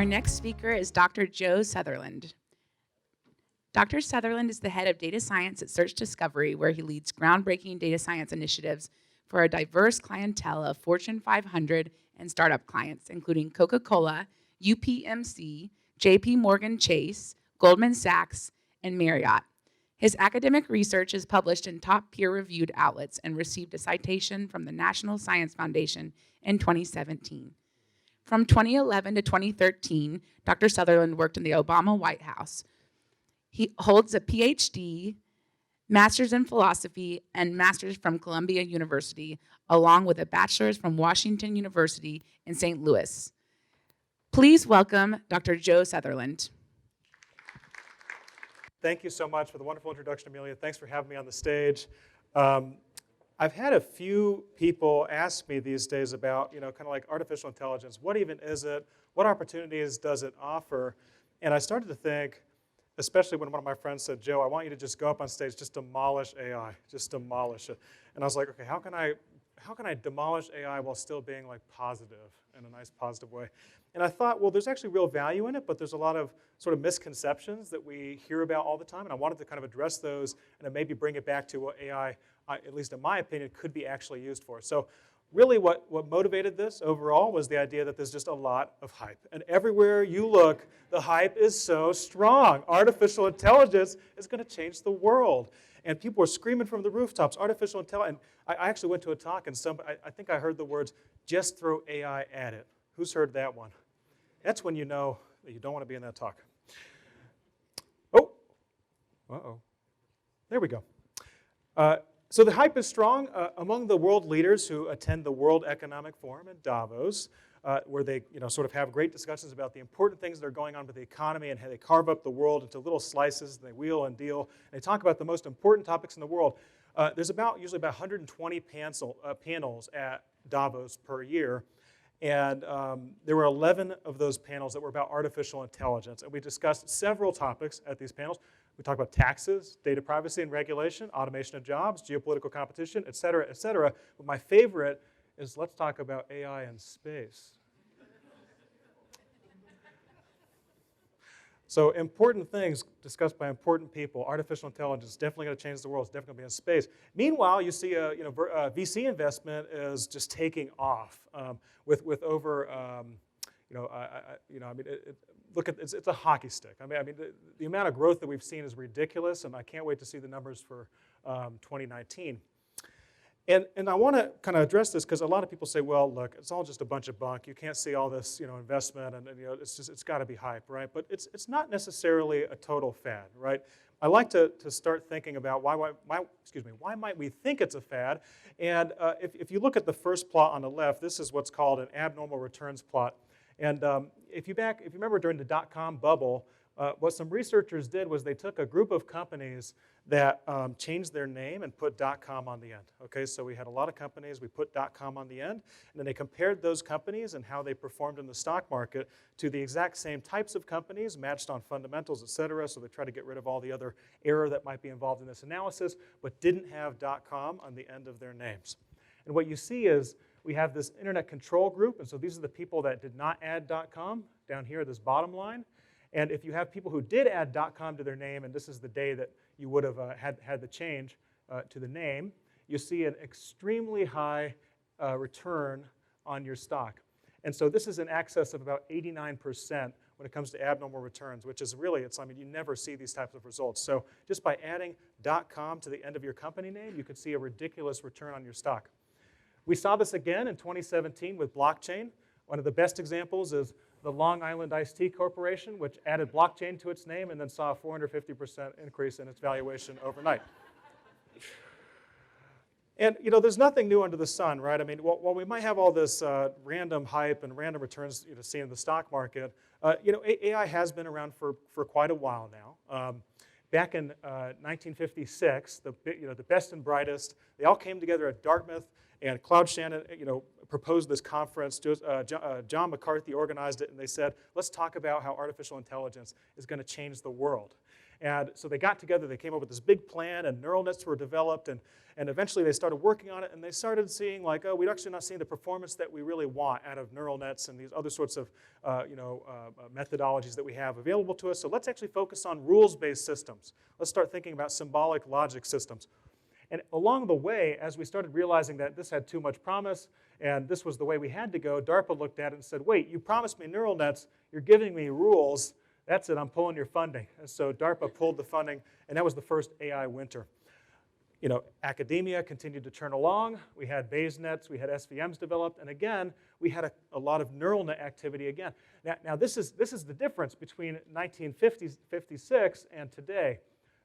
Our next speaker is Dr. Joe Sutherland. Dr. Sutherland is the head of data science at Search Discovery, where he leads groundbreaking data science initiatives for a diverse clientele of Fortune 500 and startup clients, including Coca-Cola, UPMC, JPMorganChase, Goldman Sachs, and Marriott. His academic research is published in top peer-reviewed outlets and received a citation from the National Science Foundation in 2017. From 2011 to 2013, Dr. Sutherland worked in the Obama White House. He holds a PhD, Master's in Philosophy, and Master's from Columbia University, along with a Bachelor's from Washington University in St. Louis. Please welcome Dr. Joe Sutherland. Thank you so much for the wonderful introduction, Amelia. Thanks for having me on the stage. I've had a few people ask me these days about, kind of like artificial intelligence. What even is it? What opportunities does it offer? And I started to think, especially when one of my friends said, Joe, I want you to just go up on stage, just demolish AI, just demolish it. And I was like, okay, how can I demolish AI while still being like positive in a nice positive way? And I thought, well, there's actually real value in it, but there's a lot of sort of misconceptions that we hear about all the time, and I wanted to kind of address those and then maybe bring it back to what AI, at least in my opinion, could be actually used for. So really what motivated this overall was the idea that there's just a lot of hype. And everywhere you look, the hype is so strong. Artificial intelligence is going to change the world. And people are screaming from the rooftops, artificial intelligence. And I actually went to a talk, and I think I heard the words, just throw AI at it. Who's heard that one? That's when you know that you don't want to be in that talk. Oh, uh-oh. There we go. So the hype is strong among the world leaders who attend the World Economic Forum in Davos, where they sort of have great discussions about the important things that are going on with the economy and how they carve up the world into little slices, and they wheel and deal. And they talk about the most important topics in the world. There's usually about 120 panels at Davos per year. And there were 11 of those panels that were about artificial intelligence. And we discussed several topics at these panels. We talked about taxes, data privacy and regulation, automation of jobs, geopolitical competition, et cetera, et cetera. But my favorite is let's talk about AI in space. So important things discussed by important people. Artificial intelligence is definitely going to change the world. It's definitely going to be in space. Meanwhile, you see VC investment is just taking off with over look at it's a hockey stick. I mean the amount of growth that we've seen is ridiculous, and I can't wait to see the numbers for 2019. And I want to kind of address this because a lot of people say, well, look, it's all just a bunch of bunk. You can't see all this, investment, and it's got to be hype, right? But it's not necessarily a total fad, right? I like to start thinking about why might we think it's a fad? And if you look at the first plot on the left, this is what's called an abnormal returns plot. And if you remember during the dot-com bubble, what some researchers did was they took a group of companies that changed their name and put .com on the end. Okay, so we had a lot of companies, we put .com on the end, and then they compared those companies and how they performed in the stock market to the exact same types of companies, matched on fundamentals, et cetera, so they try to get rid of all the other error that might be involved in this analysis, but didn't have .com on the end of their names. And what you see is we have this internet control group, and so these are the people that did not add .com down here, this bottom line. And if you have people who did add .com to their name, and this is the day that you would have had the change to the name, you see an extremely high return on your stock. And so this is in excess of about 89% when it comes to abnormal returns, which is really, you never see these types of results. So just by adding .com to the end of your company name, you could see a ridiculous return on your stock. We saw this again in 2017 with blockchain. One of the best examples is the Long Island Iced Tea Corporation, which added blockchain to its name and then saw a 450% increase in its valuation overnight. And there's nothing new under the sun, right? I mean, while we might have all this random hype and random returns seen in the stock market, AI has been around for quite a while now. Back in 1956, the best and brightest, they all came together at Dartmouth, and Claude Shannon, proposed this conference. John McCarthy organized it, and they said, let's talk about how artificial intelligence is going to change the world. And so they got together, they came up with this big plan, and neural nets were developed, and eventually they started working on it, and they started seeing like, oh, we're actually not seeing the performance that we really want out of neural nets and these other sorts of methodologies that we have available to us. So let's actually focus on rules-based systems. Let's start thinking about symbolic logic systems. And along the way, as we started realizing that this had too much promise and this was the way we had to go, DARPA looked at it and said, wait, you promised me neural nets, you're giving me rules, that's it, I'm pulling your funding. And so DARPA pulled the funding, and that was the first AI winter. Academia continued to churn along. We had Bayes nets, we had SVMs developed, and again, we had a lot of neural net activity again. Now this is the difference between 1956 and today.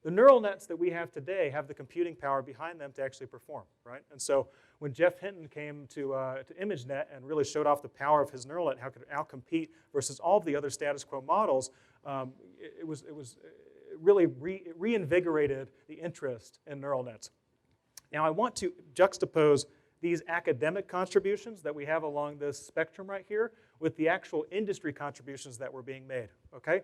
The neural nets that we have today have the computing power behind them to actually perform, right? And so when Jeff Hinton came to ImageNet and really showed off the power of his neural net, how it could outcompete versus all of the other status quo models, it really reinvigorated the interest in neural nets. Now I want to juxtapose these academic contributions that we have along this spectrum right here with the actual industry contributions that were being made, okay?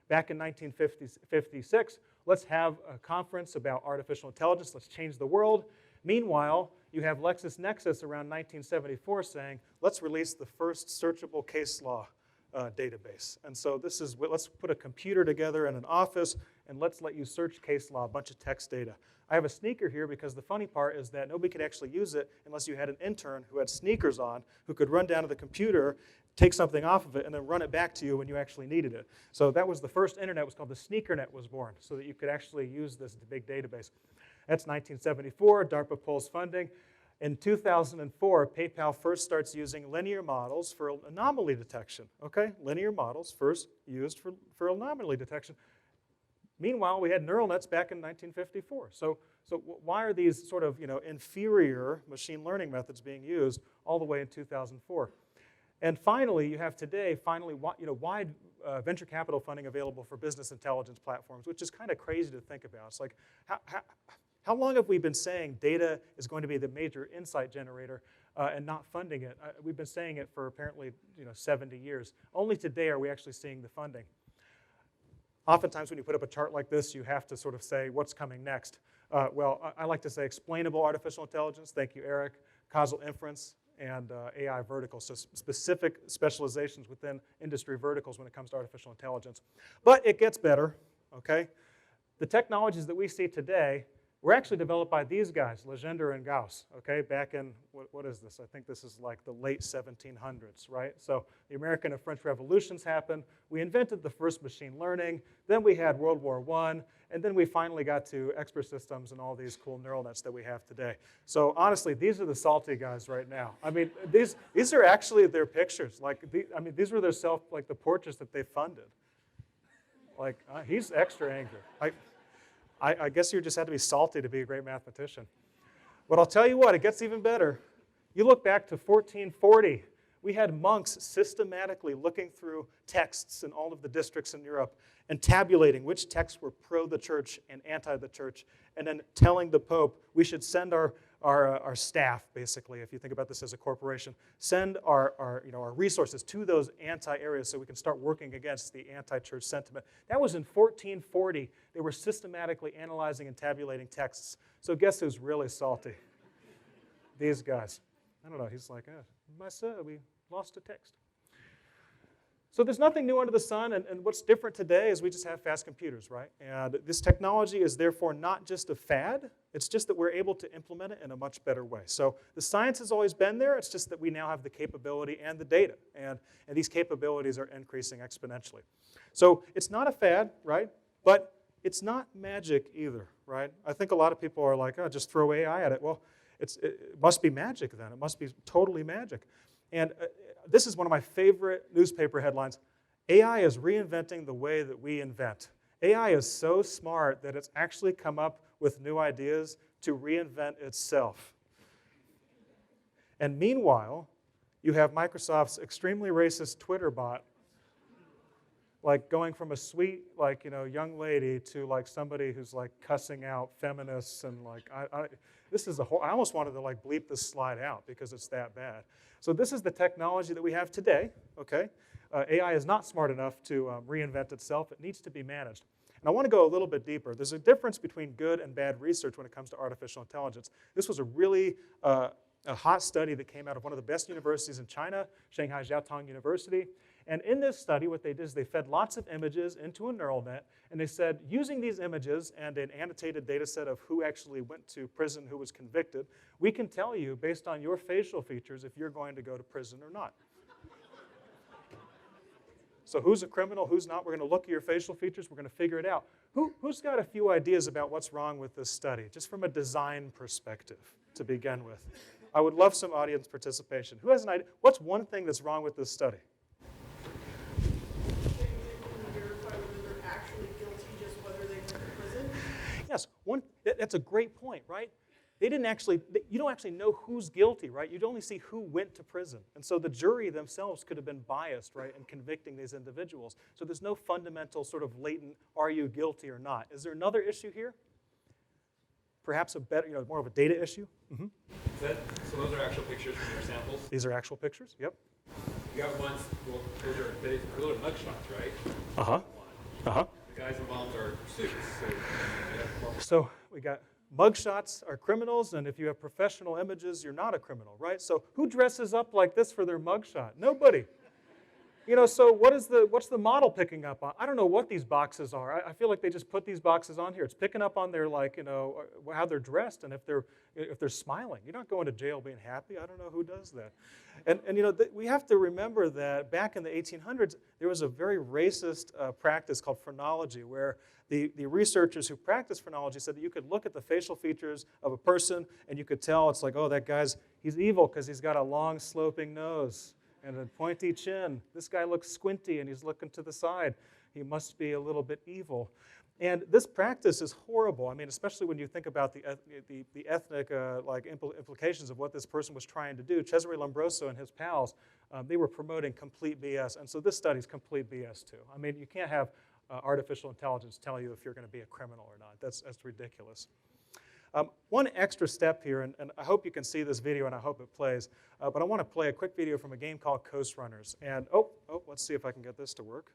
Back in 1956, let's have a conference about artificial intelligence, let's change the world. Meanwhile, you have LexisNexis around 1974 saying, let's release the first searchable case law database. And so this is, let's put a computer together in an office and let's let you search case law, a bunch of text data. I have a sneaker here because the funny part is that nobody could actually use it unless you had an intern who had sneakers on, who could run down to the computer, take something off of it, and then run it back to you when you actually needed it. So that was the first internet, was called the SneakerNet was born, so that you could actually use this big database. That's 1974, DARPA pulls funding. In 2004, PayPal first starts using linear models for anomaly detection, okay? Linear models first used for anomaly detection. Meanwhile, we had neural nets back in 1954. So why are these sort of inferior machine learning methods being used all the way in 2004? And finally, you have today, wide venture capital funding available for business intelligence platforms, which is kind of crazy to think about. It's like, how long have we been saying data is going to be the major insight generator and not funding it? We've been saying it for apparently 70 years. Only today are we actually seeing the funding. Oftentimes when you put up a chart like this, you have to sort of say what's coming next. Well, I like to say explainable artificial intelligence. Thank you, Eric. Causal inference and AI verticals, so specific specializations within industry verticals when it comes to artificial intelligence. But it gets better, okay? The technologies that we see today were actually developed by these guys, Legendre and Gauss, okay? Back in, what is this? I think this is like the late 1700s, right? So the American and French revolutions happened. We invented the first machine learning. Then we had World War I. And then we finally got to expert systems and all these cool neural nets that we have today. So honestly, these are the salty guys right now. I mean, these are actually their pictures. Like, these were their the portraits that they funded. Like, he's extra angry. I guess you just had to be salty to be a great mathematician. But I'll tell you what, it gets even better. You look back to 1440. We had monks systematically looking through texts in all of the districts in Europe and tabulating which texts were pro the church and anti the church, and then telling the Pope we should send our staff, basically, if you think about this as a corporation, send our resources to those anti-areas so we can start working against the anti-church sentiment. That was in 1440. They were systematically analyzing and tabulating texts. So guess who's really salty? These guys. I don't know. He's like, my son, we lost a text. So there's nothing new under the sun, and what's different today is we just have fast computers, right? And this technology is therefore not just a fad, it's just that we're able to implement it in a much better way. So the science has always been there, it's just that we now have the capability and the data, and these capabilities are increasing exponentially. So it's not a fad, right? But it's not magic either, right? I think a lot of people are like, oh, just throw AI at it. Well, it must be magic then, it must be totally magic. And this is one of my favorite newspaper headlines. AI is reinventing the way that we invent. AI is so smart that it's actually come up with new ideas to reinvent itself. And meanwhile, you have Microsoft's extremely racist Twitter bot, like going from a sweet, young lady to somebody who's cussing out feminists and this is I almost wanted to bleep this slide out because it's that bad. So this is the technology that we have today, okay? AI is not smart enough to reinvent itself. It needs to be managed. And I want to go a little bit deeper. There's a difference between good and bad research when it comes to artificial intelligence. This was a really a hot study that came out of one of the best universities in China, Shanghai Jiaotong University. And in this study, what they did is they fed lots of images into a neural net, and they said, using these images and an annotated data set of who actually went to prison, who was convicted, we can tell you, based on your facial features, if you're going to go to prison or not. So who's a criminal, who's not? We're going to look at your facial features. We're going to figure it out. Who's got a few ideas about what's wrong with this study, just from a design perspective to begin with? I would love some audience participation. Who has an idea? What's one thing that's wrong with this study? Yes, that's a great point, right? They didn't actually, you don't actually know who's guilty, right? You'd only see who went to prison. And so the jury themselves could have been biased, right, in convicting these individuals. So there's no fundamental sort of latent, are you guilty or not? Is there another issue here? Perhaps a better, more of a data issue? Mm-hmm. So those are actual pictures from your samples? These are actual pictures, yep. You got ones, well, those are mugshots, right? Uh-huh, uh-huh. The guys involved are suits, So we got mugshots are criminals, and if you have professional images, you're not a criminal, right? So who dresses up like this for their mugshot? Nobody. So what's the model picking up on? I don't know what these boxes are. I feel like they just put these boxes on here. It's picking up on their, how they're dressed, and if they're smiling. You're not going to jail being happy. I don't know who does that. And we have to remember that back in the 1800s, there was a very racist practice called phrenology, where the researchers who practiced phrenology said that you could look at the facial features of a person, and you could tell it's like, oh, that he's evil because he's got a long sloping nose and a pointy chin. This guy looks squinty and he's looking to the side. He must be a little bit evil. And this practice is horrible. I mean, especially when you think about the ethnic implications of what this person was trying to do. Cesare Lombroso and his pals, they were promoting complete BS. And so this study's complete BS too. I mean, you can't have artificial intelligence tell you if you're going to be a criminal or not. That's ridiculous. One extra step here, and I hope you can see this video and I hope it plays, but I want to play a quick video from a game called Coast Runners. And let's see if I can get this to work.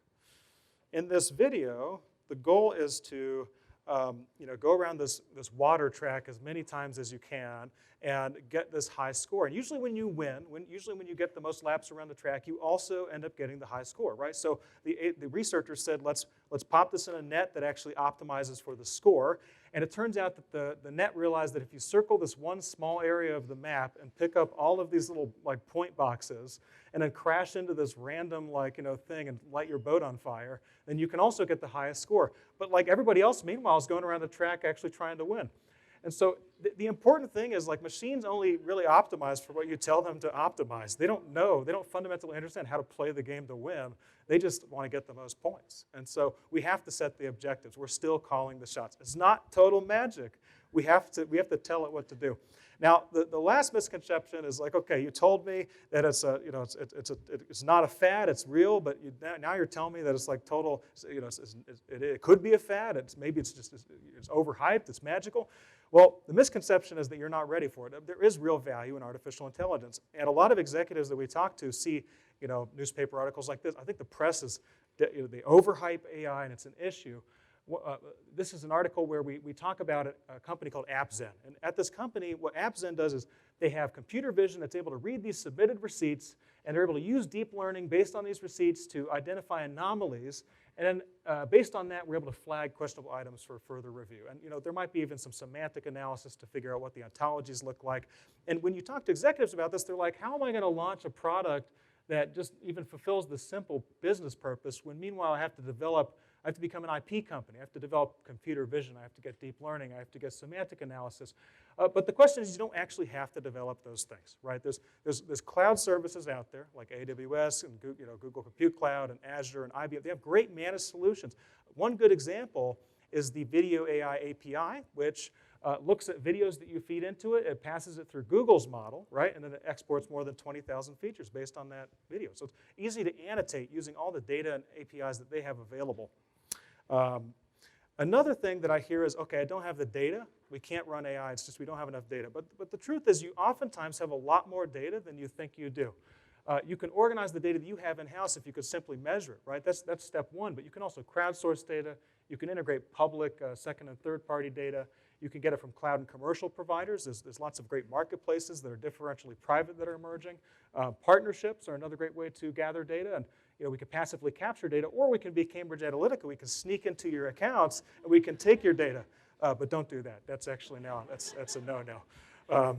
In this video, the goal is to go around this water track as many times as you can and get this high score. And usually when you win, usually when you get the most laps around the track, you also end up getting the high score, right? So the researchers said, let's pop this in a net that actually optimizes for the score. And it turns out that the net realized that if you circle this one small area of the map and pick up all of these little point boxes and then crash into this random thing and light your boat on fire, then you can also get the highest score. But everybody else, meanwhile, is going around the track actually trying to win. And so the important thing is machines only really optimize for what you tell them to optimize. They don't know, they don't fundamentally understand how to play the game to win. They just want to get the most points. And so we have to set the objectives. We're still calling the shots. It's not total magic. We have to tell it what to do. Now, the last misconception is okay, you told me that it's not a fad, it's real, but now you're telling me that it's total, it could be a fad. Maybe it's overhyped, it's magical. Well, the misconception is that you're not ready for it. There is real value in artificial intelligence, and a lot of executives that we talk to see, newspaper articles like this. I think the press is, they overhype AI, and it's an issue. This is an article where we talk about a company called AppZen. And at this company, what AppZen does is they have computer vision that's able to read these submitted receipts, and they're able to use deep learning based on these receipts to identify anomalies. And then based on that, we're able to flag questionable items for further review. And there might be even some semantic analysis to figure out what the ontologies look like. And when you talk to executives about this, they're like, how am I going to launch a product that just even fulfills the simple business purpose when meanwhile I have to become an IP company. I have to develop computer vision. I have to get deep learning. I have to get semantic analysis. But the question is, you don't actually have to develop those things, right? There's cloud services out there like AWS and Google Compute Cloud and Azure and IBM. They have great managed solutions. One good example is the Video AI API, which looks at videos that you feed into it. It passes it through Google's model, right? And then it exports more than 20,000 features based on that video. So it's easy to annotate using all the data and APIs that they have available. Another thing that I hear is, okay, I don't have the data. We can't run AI. It's just we don't have enough data. But the truth is you oftentimes have a lot more data than you think you do. You can organize the data that you have in-house if you could simply measure it, right? That's step one. But you can also crowdsource data. You can integrate public, second and third party data. You can get it from cloud and commercial providers. There's lots of great marketplaces that are differentially private that are emerging. Partnerships are another great way to gather data. And we can passively capture data, or we can be Cambridge Analytica. We can sneak into your accounts, and we can take your data. But don't do that. That's actually that's a no-no.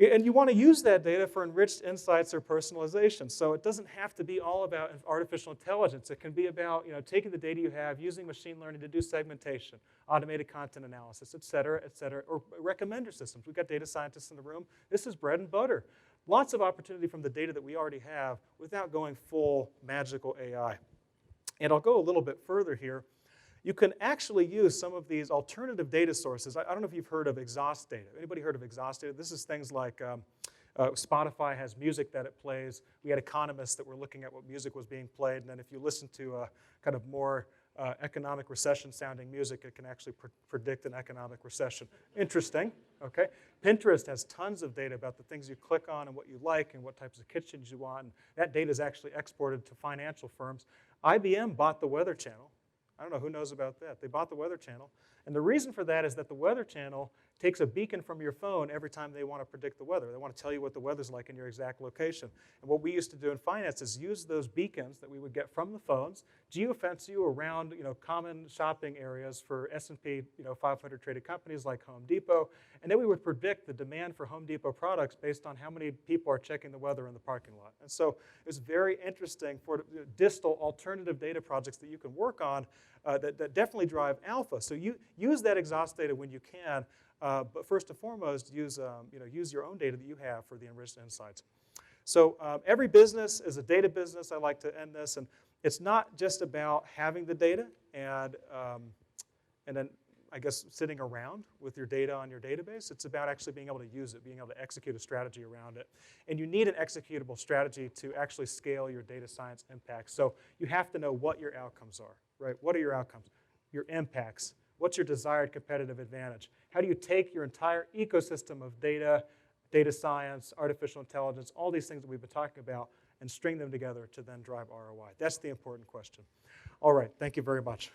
And you want to use that data for enriched insights or personalization. So it doesn't have to be all about artificial intelligence. It can be about taking the data you have, using machine learning to do segmentation, automated content analysis, et cetera, or recommender systems. We've got data scientists in the room. This is bread and butter. Lots of opportunity from the data that we already have without going full magical AI. And I'll go a little bit further here. You can actually use some of these alternative data sources. I don't know if you've heard of exhaust data. Anybody heard of exhaust data? This is things like Spotify has music that it plays. We had economists that were looking at what music was being played, and then if you listen to kind of more economic recession-sounding music, it can actually predict an economic recession. Interesting, okay? Pinterest has tons of data about the things you click on and what you like and what types of kitchens you want, and that data is actually exported to financial firms. IBM bought the Weather Channel. I don't know who knows about that. They bought the Weather Channel. And the reason for that is that the Weather Channel takes a beacon from your phone every time they want to predict the weather. They want to tell you what the weather's like in your exact location. And what we used to do in finance is use those beacons that we would get from the phones, geofence you around common shopping areas for S&P 500 traded companies like Home Depot, and then we would predict the demand for Home Depot products based on how many people are checking the weather in the parking lot. And so it's very interesting for distal alternative data projects that you can work on that definitely drive alpha. So you use that exhaust data when you can, but first and foremost, use your own data that you have for the enriched insights. So every business is a data business. I like to end this, and it's not just about having the data and then I guess sitting around with your data on your database. It's about actually being able to use it, being able to execute a strategy around it. And you need an executable strategy to actually scale your data science impact. So you have to know what your outcomes are, right? What are your outcomes? Your impacts. What's your desired competitive advantage? How do you take your entire ecosystem of data, data science, artificial intelligence, all these things that we've been talking about, and string them together to then drive ROI? That's the important question. All right, thank you very much.